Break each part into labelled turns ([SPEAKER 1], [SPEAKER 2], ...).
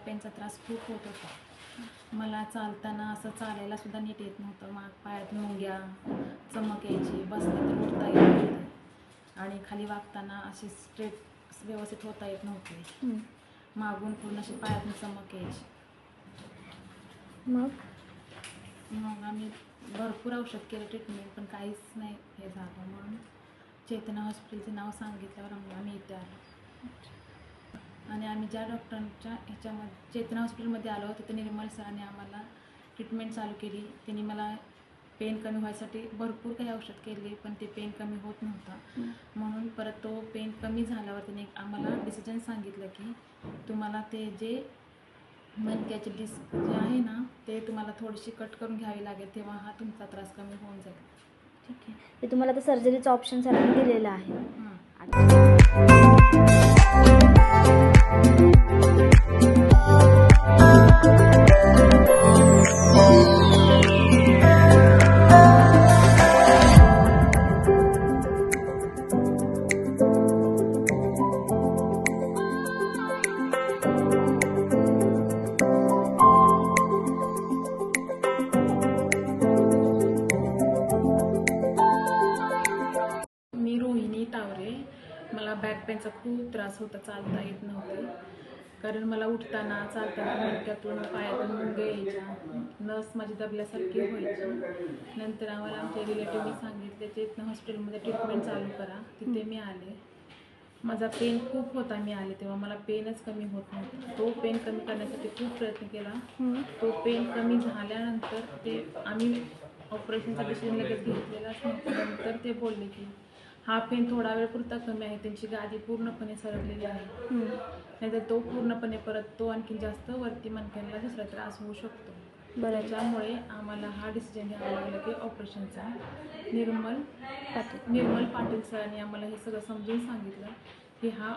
[SPEAKER 1] पेनचा त्रास खूप होत होता. मला चालताना असं चालायला सुद्धा नीट येत नव्हतं. पायात मुंग्या, चमक यायची, बसले तर उठता येत नव्हते आणि खाली वागताना अशी स्ट्रेट व्यवस्थित होता येत नव्हते. मागून पूर्ण अशी पायातून चमक यायची. मग आम्ही भरपूर औषध केलं, ट्रीटमेंट, पण काहीच नाही हे झालं. म्हणून चेतना हॉस्पिटलचं नाव सांगितल्यावर आम्ही इथे आलो. आणि आम्ही ज्या डॉक्टरांच्या ह्याच्यामध्ये चेतना हॉस्पिटलमध्ये आलो तिथे निर्मल सरांनी आम्हाला ट्रीटमेंट चालू केली. त्यांनी मला पेन कमी व्हायसाठी भरपूर काही औषध केले, पण ते पेन कमी होत नव्हतं. म्हणून परत तो पेन कमी झाल्यावर त्यांनी आम्हाला डिसिजन सांगितलं की तुम्हाला ते जे मणक्याचे डिस्क जे आहे ना ते तुम्हाला थोडीशी कट करून घ्यावी लागेल, तेव्हा हा तुमचा त्रास कमी होऊन जाईल.
[SPEAKER 2] ठीक आहे. ते तुम्हाला आता सर्जरीचं ऑप्शन सरांनी दिलेलं आहे.
[SPEAKER 1] मी रोहिणी टावरे. मला बॅक पेनचा खूप त्रास होता, चालता येत नव्हते. कारण मला उठताना चालताना मणक्यातून पायातून मुंग्या यायच्या, नस माझी दबल्यासारखी व्हायची. नंतर आम्हाला आमच्या रिलेटिव्हनी सांगितले चेतना हॉस्पिटलमध्ये ट्रीटमेंट चालू करा. तिथे मी आले. माझा पेन खूप होता. मी आले तेव्हा मला पेनच कमी होत नव्हता. तो पेन कमी करण्यासाठी खूप प्रयत्न केला. तो पेन कमी झाल्यानंतर ते आम्ही ऑपरेशनचा डिसिजन लगेच घेतलेलाच नव्हता. नंतर ते बोलले की हा पेन थोडा वेळ पुरता कमी आहे, त्यांची गादी पूर्णपणे सरकलेली आहे, नाहीतर तो पूर्णपणे परत तो आणखी जास्त वरती मणक्याला दुसरा त्रास होऊ शकतो. त्याच्यामुळे आम्हाला हा डिसिजन घ्यावा लागला की ऑपरेशनचा. निर्मल पाटील सरांनी आम्हाला हे सगळं समजून सांगितलं की हा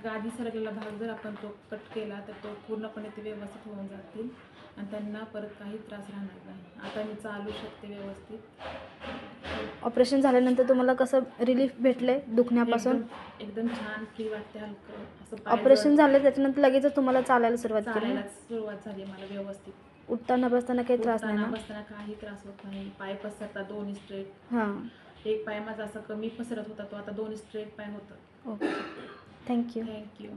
[SPEAKER 1] गादी सरकलेला भाग जर आपण तो कट केला तर तो पूर्णपणे ते व्यवस्थित होऊन जातील आणि त्यांना परत काही त्रास राहणार नाही. आता मी चालू शकते व्यवस्थित.
[SPEAKER 2] ऑपरेशन झाल्यानंतर तुम्हाला कसं रिलीफ भेटले दुखण्यापासून?
[SPEAKER 1] एकदम छान, फ्री वाटते, हलकं असं.
[SPEAKER 2] ऑपरेशन झालं त्याच्यानंतर लगेचच तुम्हाला चालायला सुरुवात
[SPEAKER 1] झाली मला व्यवस्थित.
[SPEAKER 2] उठताना बसताना काही त्रास नाही ना?
[SPEAKER 1] बसताना काही त्रास होत नाही. पाय पसरतात दोन्ही स्ट्रेट. एक पाय माझा असा कमी पसरत होता, तो आता दोन्ही स्ट्रेट पाय होतात.
[SPEAKER 2] Okay, thank you.
[SPEAKER 1] थँक्यू.